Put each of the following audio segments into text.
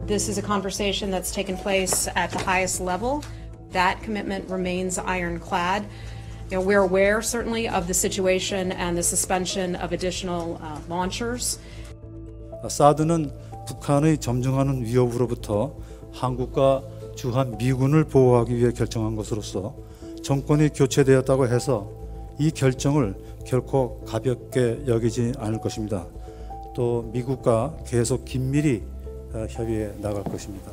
This is a conversation that's taken place at the highest level. That commitment remains ironclad. We're aware, certainly, of the situation and the suspension of additional launchers. 사드는 북한의 점증하는 위협으로부터 한국과 주한 미군을 보호하기 위해 결정한 것으로서 정권이 교체되었다고 해서 이 결정을 결코 가볍게 여기지 않을 것입니다. 또 미국과 계속 긴밀히 협의해 나갈 것입니다.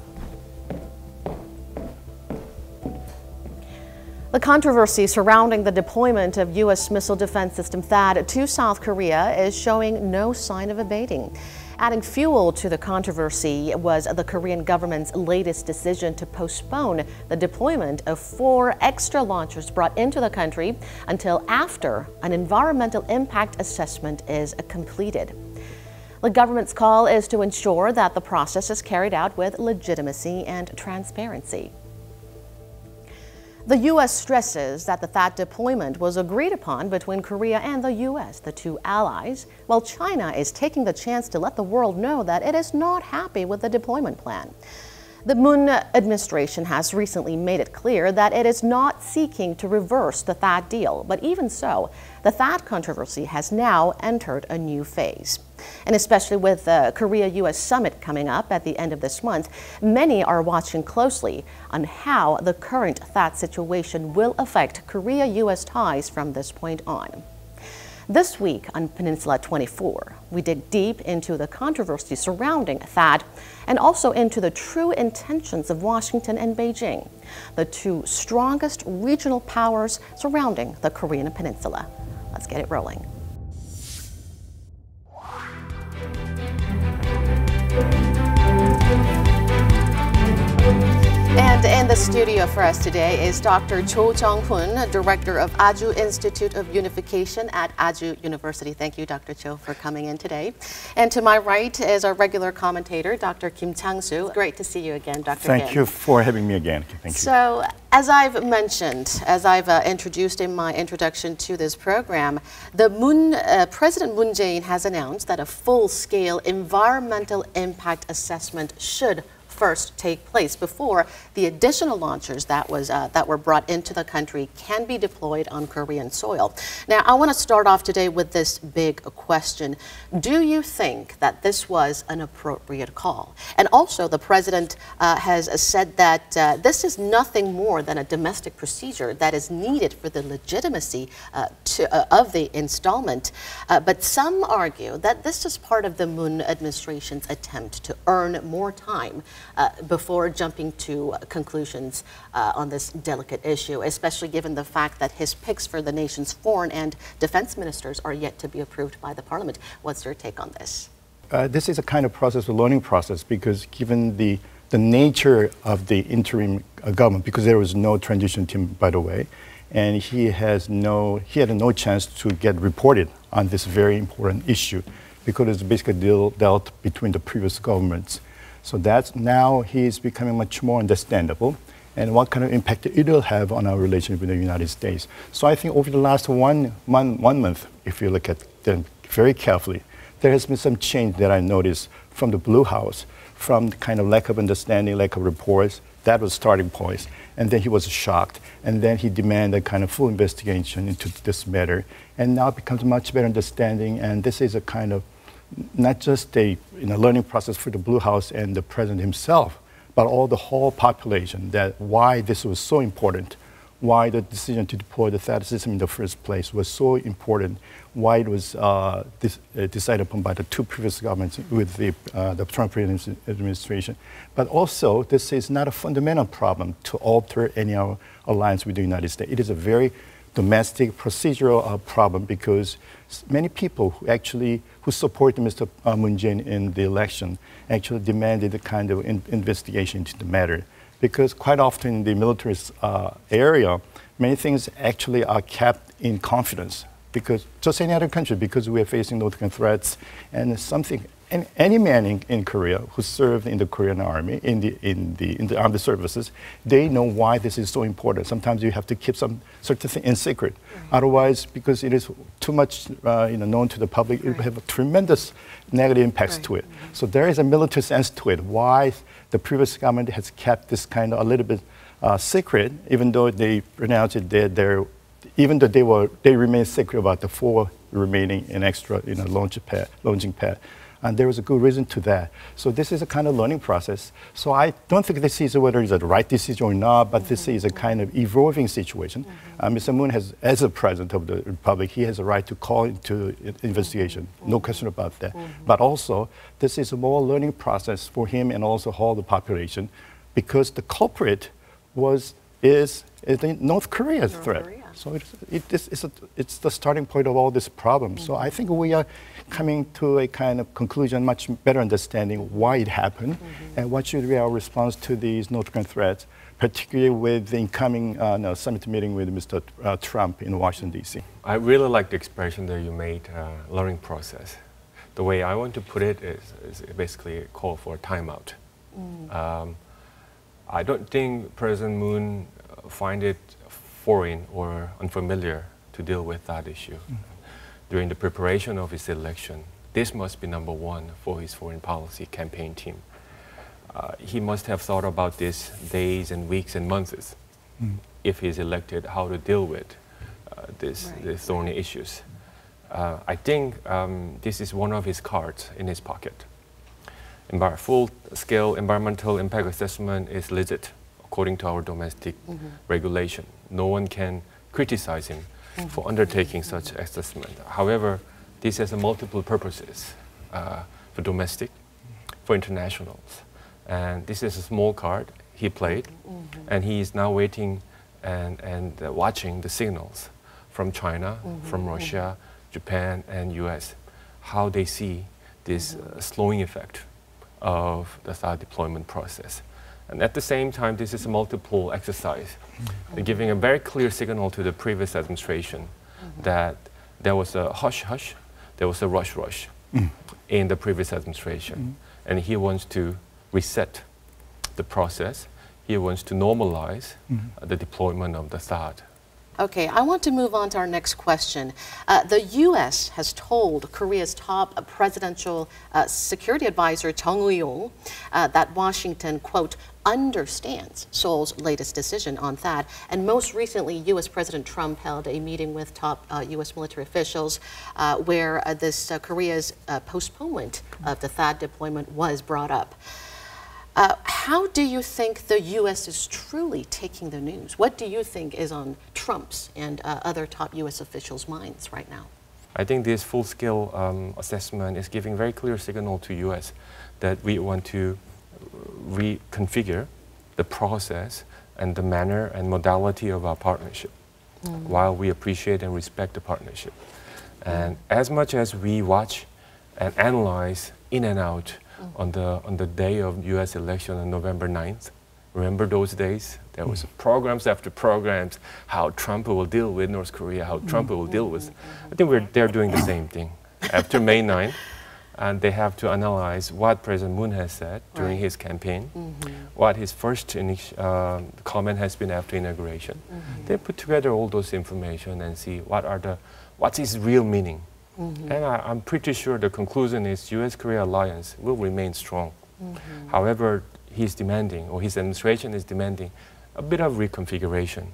The controversy surrounding the deployment of U.S. missile defense system THAAD to South Korea is showing no sign of abating. Adding fuel to the controversy was the Korean government's latest decision to postpone the deployment of 4 extra launchers brought into the country until after an environmental impact assessment is completed. The government's call is to ensure that the process is carried out with legitimacy and transparency. The U.S. stresses that the THAAD deployment was agreed upon between Korea and the U.S., the two allies, while China is taking the chance to let the world know that it is not happy with the deployment plan. The Moon administration has recently made it clear that it is not seeking to reverse the THAAD deal, but even so, the THAAD controversy has now entered a new phase. And especially with the Korea-U.S. summit coming up at the end of this month, many are watching closely on how the current THAAD situation will affect Korea-U.S. ties from this point on. This week on Peninsula 24, we dig deep into the controversy surrounding THAAD and also into the true intentions of Washington and Beijing, the two strongest regional powers surrounding the Korean Peninsula. Let's get it rolling. And in the studio for us today is Dr. Cho Jung-hun, Director of Ajou Institute of Unification at Ajou University. Thank you, Dr. Cho, for coming in today. And to my right is our regular commentator, Dr. Chang-su. Great to see you again, Dr. Thank you for having me again. Thank you. So, as I've mentioned, as I've introduced in my introduction to this program, President Moon Jae-in has announced that a full-scale environmental impact assessment should first take place before the additional launchers that were brought into the country can be deployed on Korean soil. Now, I want to start off today with this big question. Do you think that this was an appropriate call? And also, the president has said that this is nothing more than a domestic procedure that is needed for the legitimacy of the installment. But some argue that this is part of the Moon administration's attempt to earn more time before jumping to conclusions on this delicate issue, especially given the fact that his picks for the nation's foreign and defense ministers are yet to be approved by the parliament. What's your take on this? This is a kind of process, a learning process, because given the nature of the interim government, because there was no transition team, by the way, and he had no chance to get reported on this very important issue, because it's basically dealt between the previous governments. So that's now he's becoming much more understandable and what kind of impact it will have on our relationship with the United States. So I think over the last one month, if you look at them very carefully, there has been some change that I noticed from the Blue House, from the kind of lack of understanding, lack of reports. That was starting point. And then he was shocked. And then he demanded a kind of full investigation into this matter. And now it becomes a much better understanding. And this is a kind of not just a learning process for the Blue House and the president himself, but all the whole population, that why this was so important, why the decision to deploy the THAAD system in the first place was so important, why it was decided upon by the two previous governments with the Trump administration. But also, this is not a fundamental problem to alter any of our alliance with the United States. It is a very domestic procedural problem, because many people who support Mr. Moon Jae-in in the election actually demanded a kind of investigation into the matter. Because quite often in the military area, many things actually are kept in confidence, because just any other country, because we are facing those kind of threats, and something any man in Korea who served in the Korean army, in the armed services, they know why this is so important. Sometimes you have to keep some certain thing in secret. Otherwise, because it is too much known to the public, it will have a tremendous negative impacts to it. So there is a military sense to it. Why the previous government has kept this kind of a little bit secret, even though they pronounced it even though they remain secret about the 4 remaining in extra launching pad. And there was a good reason to that. So this is a kind of learning process. So I don't think this is whether it's the right decision or not, but this is a kind of evolving situation. Mr. Moon has, as a president of the republic, he has a right to call into investigation. No question about that. But also, this is a more learning process for him and also all the population, because the culprit is North Korea's threat. So it's the starting point of all this problem. So I think we are coming to a kind of conclusion, much better understanding why it happened and what should be our response to these North Korean threats, particularly with the incoming summit meeting with Mr. Trump in Washington, D.C. I really like the expression that you made, learning process. The way I want to put it is basically a call for a timeout. I don't think President Moon find it foreign or unfamiliar to deal with that issue. During the preparation of his election, this must be number one for his foreign policy campaign team. He must have thought about this days and weeks and months if he's elected, how to deal with these thorny issues. I think this is one of his cards in his pocket. Full-scale environmental impact assessment is legit according to our domestic regulation. No one can criticize him for undertaking such assessment. However, this has multiple purposes for domestic, for internationals. And this is a small card he played, and he is now waiting and watching the signals from China, from Russia, Japan, and US, how they see this slowing effect of the THAAD deployment process. And at the same time, this is a multiple exercise, giving a very clear signal to the previous administration that there was a hush-hush, there was a rush-rush in the previous administration. And he wants to reset the process. He wants to normalize the deployment of the THAAD. Okay, I want to move on to our next question. The U.S. has told Korea's top presidential security advisor, Chung Eui-yong, that Washington, quote, understands Seoul's latest decision on THAAD. And most recently, U.S. President Trump held a meeting with top U.S. military officials where this Korea's postponement of the THAAD deployment was brought up. How do you think the U.S. is truly taking the news? What do you think is on Trump's and other top U.S. officials' minds right now? I think this full-scale assessment is giving very clear signal to U.S. that we want to reconfigure the process and the manner and modality of our partnership, while we appreciate and respect the partnership. And as much as we watch and analyze in and out on the day of U.S. election on November 9th. Remember those days? There was programs after programs, how Trump will deal with North Korea, how Trump will deal with. I think they're doing the same thing. After May 9th, and they have to analyze what President Moon has said during his campaign, what his first comment has been after inauguration. They put together all those information and see what's his real meaning. And I'm pretty sure the conclusion is U.S.-Korea alliance will remain strong. However, he's demanding, or his administration is demanding, a bit of reconfiguration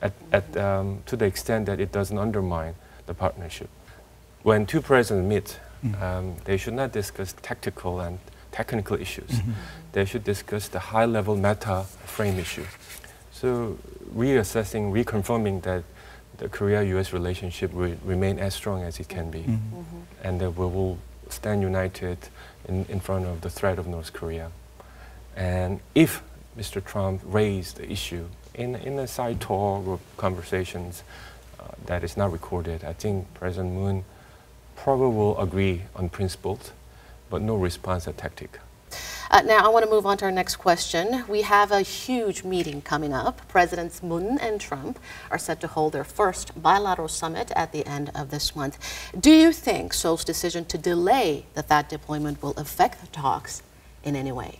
to the extent that it doesn't undermine the partnership. When two presidents meet, they should not discuss tactical and technical issues. They should discuss the high-level meta frame issue. So reassessing, reconfirming that the Korea-U.S. relationship will remain as strong as it can be, and that we will stand united in front of the threat of North Korea. And if Mr. Trump raised the issue in a side talk or conversations that is not recorded, I think President Moon probably will agree on principles, but no response at tactic. Now, I want to move on to our next question. We have a huge meeting coming up. Presidents Moon and Trump are set to hold their first bilateral summit at the end of this month. Do you think Seoul's decision to delay the THAAD deployment will affect the talks in any way?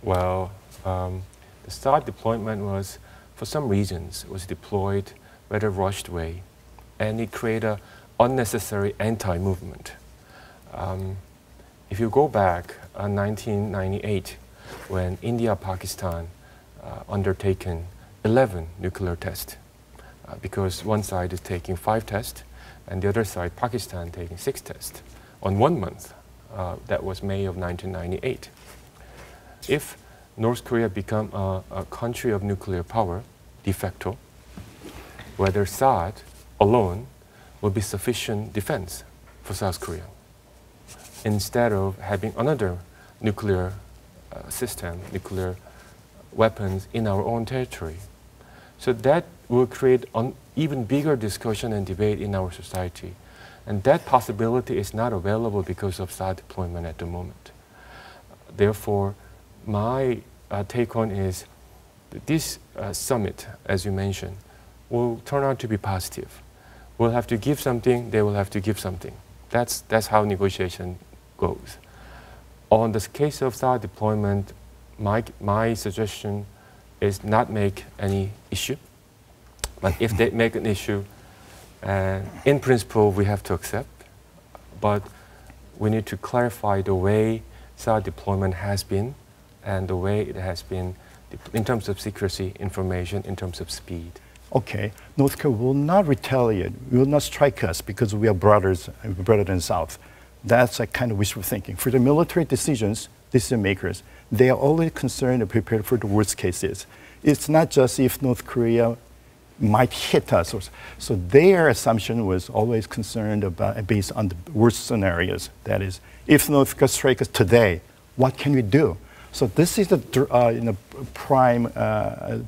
Well, the THAAD deployment was, for some reasons, was deployed rather rushed way, and it created an unnecessary anti-movement. If you go back in 1998, when India-Pakistan undertaken 11 nuclear tests, because one side is taking 5 tests, and the other side, Pakistan, taking 6 tests on 1 month. That was May of 1998. If North Korea become a country of nuclear power, de facto, whether THAAD alone will be sufficient defense for South Korea, instead of having another nuclear system, nuclear weapons in our own territory. So that will create an even bigger discussion and debate in our society. And that possibility is not available because of THAAD deployment at the moment. Therefore, my take on is that this summit, as you mentioned, will turn out to be positive. We'll have to give something, they will have to give something. That's how negotiation goes. On the case of THAAD deployment, my suggestion is not make any issue. But if they make an issue, in principle, we have to accept. But we need to clarify the way THAAD deployment has been and the way it has been in terms of secrecy, information, in terms of speed. Okay, North Korea will not retaliate, will not strike us because we are brothers, brother than South. That's a kind of wishful thinking. For the military decisions, decision makers, they are always concerned and prepared for the worst cases. It's not just if North Korea might hit us. So their assumption was always concerned about, based on the worst scenarios. That is, if North Korea strikes us today, what can we do? So this is the prime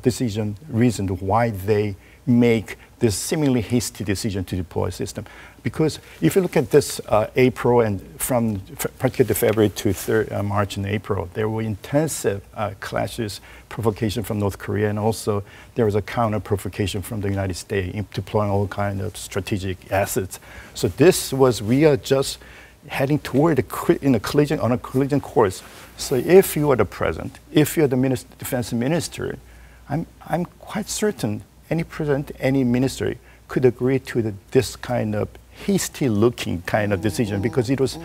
decision reason why they make this seemingly hasty decision to deploy a system. Because if you look at this April and from particularly February to March and April, there were intensive clashes, provocation from North Korea, and also there was a counter provocation from the United States in deploying all kinds of strategic assets. So this was, we are just heading toward on a collision course. So if you are the president, if you are the defense minister, I'm quite certain any president, any minister could agree to this kind of hasty-looking kind of decision because it was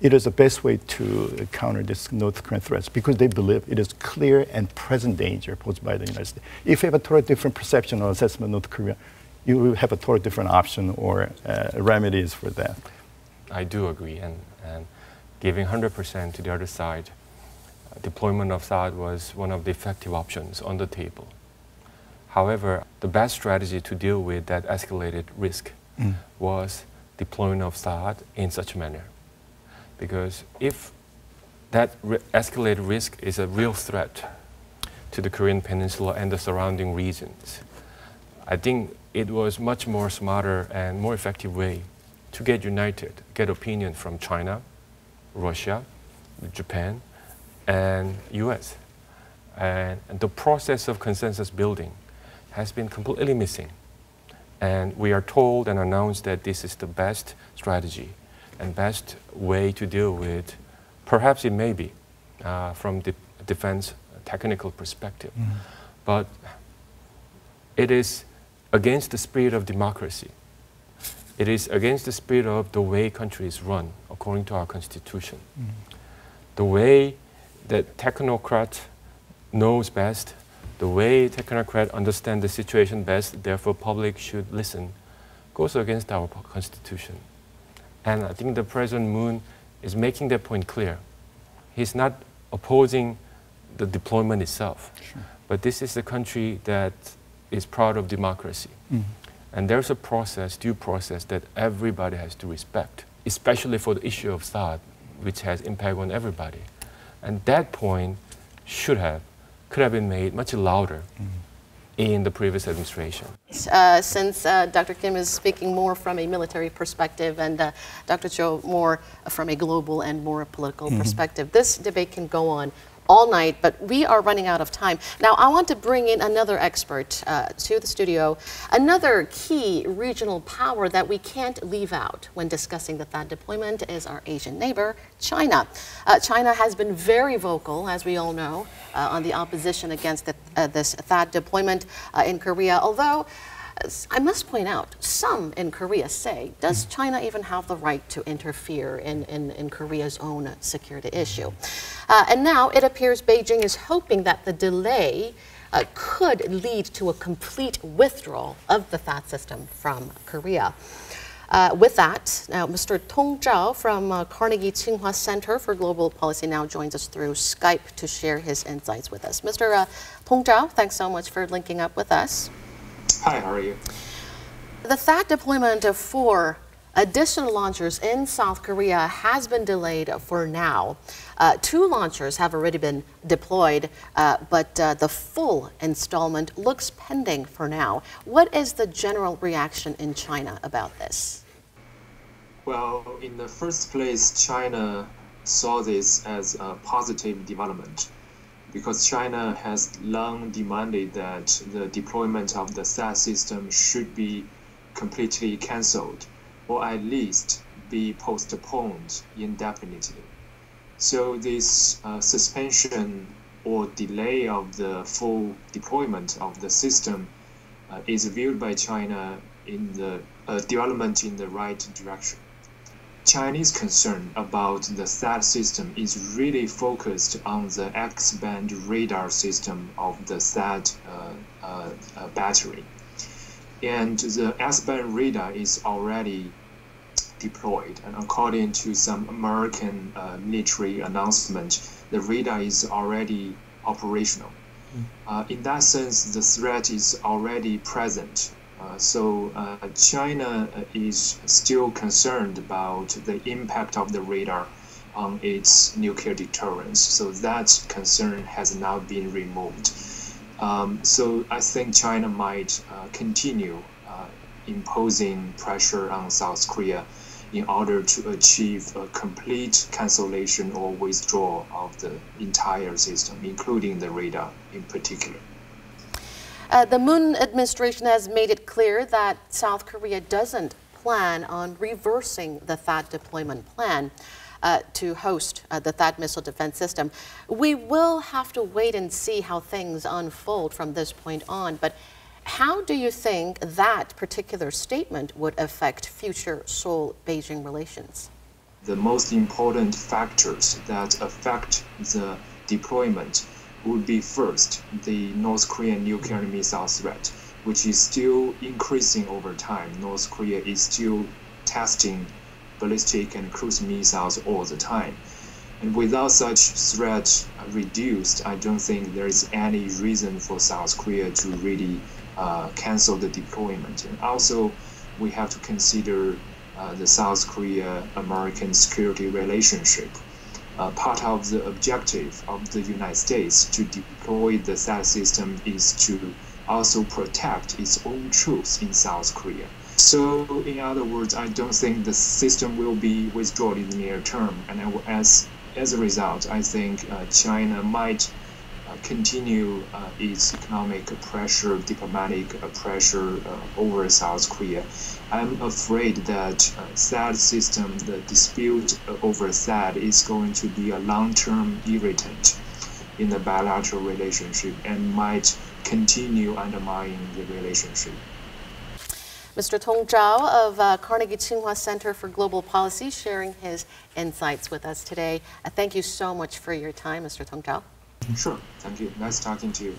the best way to counter this North Korean threats because they believe it is clear and present danger posed by the United States. If you have a totally different perception or assessment of North Korea, you will have a totally different option or remedies for that. I do agree, and giving 100% to the other side, deployment of THAAD was one of the effective options on the table. However, the best strategy to deal with that escalated risk was deployment of THAAD in such a manner. Because if that escalated risk is a real threat to the Korean Peninsula and the surrounding regions, I think it was much more smarter and more effective way to get united, get opinion from China, Russia, Japan, and US. And the process of consensus building has been completely missing. And we are told and announced that this is the best strategy and best way to deal with, perhaps it may be, from the defense technical perspective. But it is against the spirit of democracy. It is against the spirit of the way countries run, according to our constitution. The way that technocrat knows best, the way technocrat understand the situation best, therefore public should listen, goes against our constitution. And I think the President Moon is making that point clear. He's not opposing the deployment itself, but this is a country that is proud of democracy. And there's a process, due process, that everybody has to respect, especially for the issue of THAAD, which has impact on everybody. And that point could have been made much louder in the previous administration. Since Dr. Kim is speaking more from a military perspective and Dr. Cho more from a global and more political perspective, this debate can go on all night, but we are running out of time. Now, I want to bring in another expert to the studio, another key regional power that we can't leave out when discussing the THAAD deployment is our Asian neighbor, China. China has been very vocal, as we all know, on the opposition against this THAAD deployment in Korea, although I must point out, some in Korea say, does China even have the right to interfere in Korea's own security issue? And now it appears Beijing is hoping that the delay could lead to a complete withdrawal of the THAAD system from Korea. With that, now Mr. Tong Zhao from Carnegie Tsinghua Center for Global Policy now joins us through Skype to share his insights with us. Mr. Tong Zhao, thanks so much for linking up with us. Hi, how are you? The THAAD deployment of 4 additional launchers in South Korea has been delayed for now. 2 launchers have already been deployed, but the full installment looks pending for now. What is the general reaction in China about this? Well, in the first place, China saw this as a positive development, because China has long demanded that the deployment of the THAAD system should be completely cancelled, or at least be postponed indefinitely. So this suspension or delay of the full deployment of the system is viewed by China in the development in the right direction. Chinese concern about the THAAD system is really focused on the X-band radar system of the THAAD battery. And the X-band radar is already deployed, and according to some American military announcement, the radar is already operational. In that sense, the threat is already present. So China is still concerned about the impact of the radar on its nuclear deterrence. So that concern has now been removed. So I think China might continue imposing pressure on South Korea in order to achieve a complete cancellation or withdrawal of the entire system, including the radar in particular. The Moon administration has made it clear that South Korea doesn't plan on reversing the THAAD deployment plan to host the THAAD missile defense system. We will have to wait and see how things unfold from this point on, but how do you think that particular statement would affect future Seoul-Beijing relations? The most important factors that affect the deployment would be first, the North Korean nuclear missile threat, which is still increasing over time. North Korea is still testing ballistic and cruise missiles all the time. And without such threat reduced, I don't think there is any reason for South Korea to really cancel the deployment. And also, we have to consider the South Korea-American security relationship. Part of the objective of the United States to deploy the THAAD system is to also protect its own troops in South Korea. So, in other words, I don't think the system will be withdrawn in the near term. And as a result, I think China might continue its economic pressure, diplomatic pressure over South Korea. I'm afraid that THAAD system, the dispute over THAAD, is going to be a long-term irritant in the bilateral relationship and might continue undermining the relationship. Mr. Tong Zhao of Carnegie Tsinghua Center for Global Policy sharing his insights with us today. Thank you so much for your time, Mr. Tong Zhao. Sure, thank you. Nice talking to you.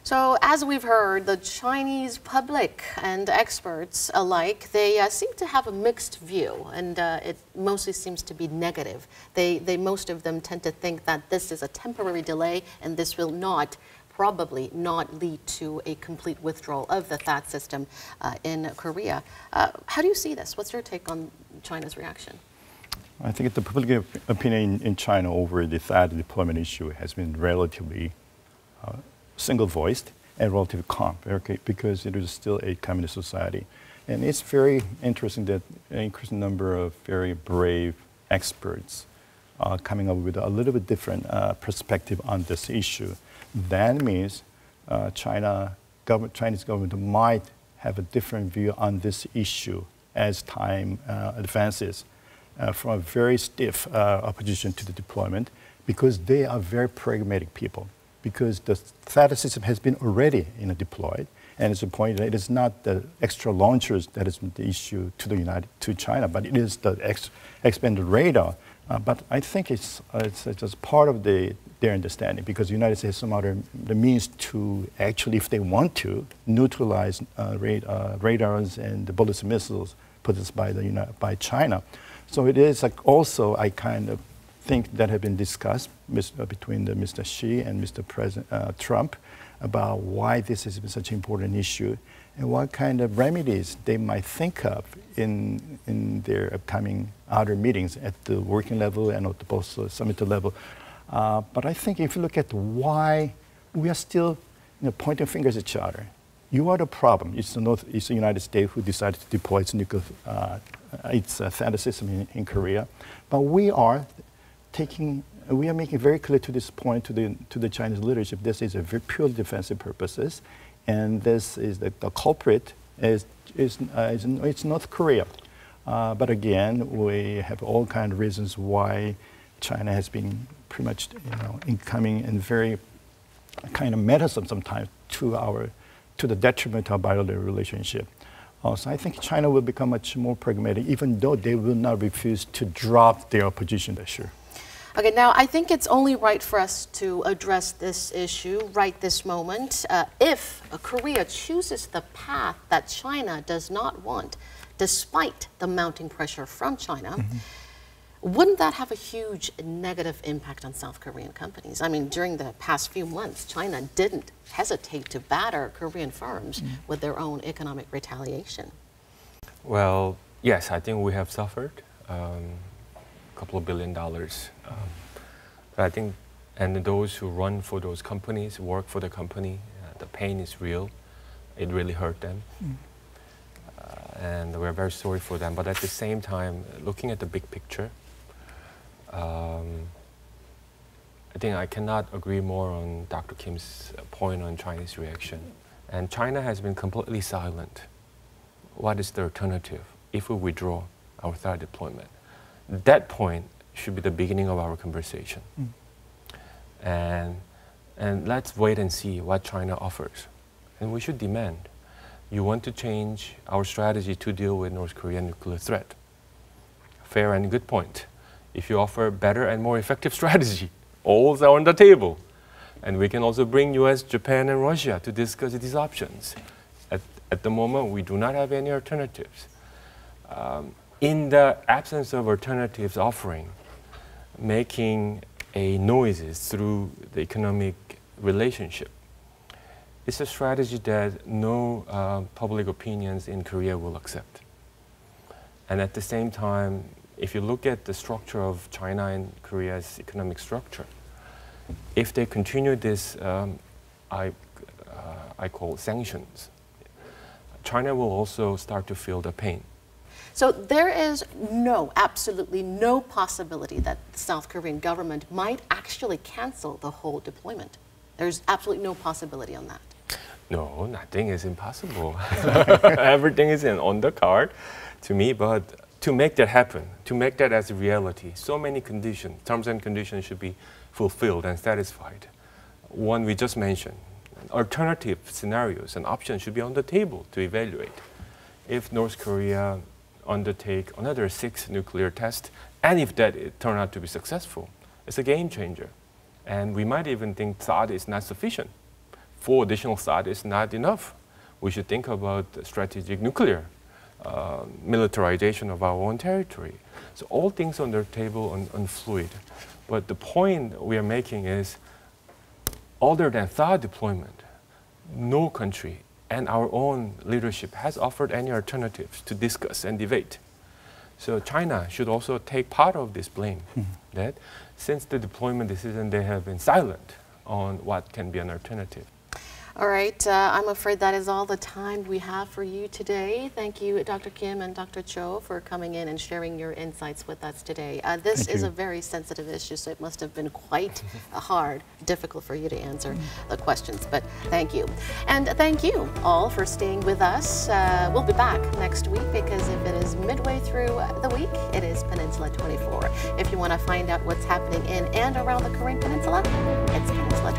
So, as we've heard, the Chinese public and experts alike, they seem to have a mixed view, and it mostly seems to be negative. Most of them tend to think that this is a temporary delay, and this will probably not lead to a complete withdrawal of the THAAD system in Korea. How do you see this? What's your take on China's reaction? I think the public opinion in China over the THAAD deployment issue has been relatively single-voiced, relatively calm, okay, because it is still a communist society. And it's very interesting that an increasing number of very brave experts are coming up with a little bit different perspective on this issue. That means Chinese government might have a different view on this issue as time advances, from a very stiff opposition to the deployment, because they are very pragmatic people. Because the THAAD system has been already deployed, and it's a point that it is not the extra launchers that is the issue to China, but it is the expanded radar. But I think it's just part of their understanding, because the United States has some other the means to actually, if they want to, neutralize radars and the bullets and missiles possessed by China. So it is like also I kind of think that have been discussed between Mr. Xi and Mr. President Trump about why this has been such an important issue and what kind of remedies they might think of in their upcoming other meetings at the working level and at the post-summit level. But I think if you look at why we are still pointing fingers at each other, you are the problem. It's the United States who decided to deploy its nuclear, its THAAD system in Korea. But we are making very clear to this point to the Chinese leadership, this is a very purely defensive purposes, and this is the culprit it's North Korea. But again, we have all kinds of reasons why China has been pretty much incoming and very kind of meddlesome sometimes to the detriment of our bilateral relationship. So I think China will become much more pragmatic, even though they will not refuse to drop their position this year. Okay, now I think it's only right for us to address this issue right this moment. If Korea chooses the path that China does not want, despite the mounting pressure from China, wouldn't that have a huge negative impact on South Korean companies? I mean, during the past few months, China didn't hesitate to batter Korean firms with their own economic retaliation. Well, yes, I think we have suffered a couple of $1 billion. But I think, and those who run for those companies, work for the company, the pain is real. It really hurt them. And we're very sorry for them. But at the same time, looking at the big picture, I think I cannot agree more on Dr. Kim's point on Chinese reaction. And China has been completely silent. What is the alternative if we withdraw our THAAD deployment? That point should be the beginning of our conversation. And let's wait and see what China offers. And we should demand, you want to change our strategy to deal with North Korean nuclear threat. Fair and good point. If you offer better and more effective strategy, all are on the table. And we can also bring US, Japan, and Russia to discuss these options. At the moment, we do not have any alternatives. In the absence of alternatives offering, making a noises through the economic relationship, it's a strategy that no public opinions in Korea will accept. And at the same time, if you look at the structure of China and Korea's economic structure, if they continue this, I call sanctions, China will also start to feel the pain. So there is absolutely no possibility that the South Korean government might actually cancel the whole deployment. There's absolutely no possibility on that. No, nothing is impossible. Everything is on the card to me, but to make that happen, to make that as a reality, so many conditions, terms and conditions should be fulfilled and satisfied. One we just mentioned, alternative scenarios and options should be on the table to evaluate. If North Korea undertake another 6 nuclear tests, and if that turn out to be successful, it's a game changer. And we might even think THAAD is not sufficient. 4 additional THAAD is not enough. We should think about strategic nuclear militarization of our own territory. So all things on the table on fluid. But the point we are making is, other than THAAD deployment, no country and our own leadership has offered any alternatives to discuss and debate. So China should also take part of this blame. That since the deployment decision, they have been silent on what can be an alternative. All right, I'm afraid that is all the time we have for you today. Thank you, Dr. Kim and Dr. Cho, for coming in and sharing your insights with us today. This is a very sensitive issue, so it must have been quite hard, difficult for you to answer the questions, but thank you. And thank you all for staying with us. We'll be back next week because if it is midway through the week, it is Peninsula 24. If you want to find out what's happening in and around the Korean Peninsula, it's Peninsula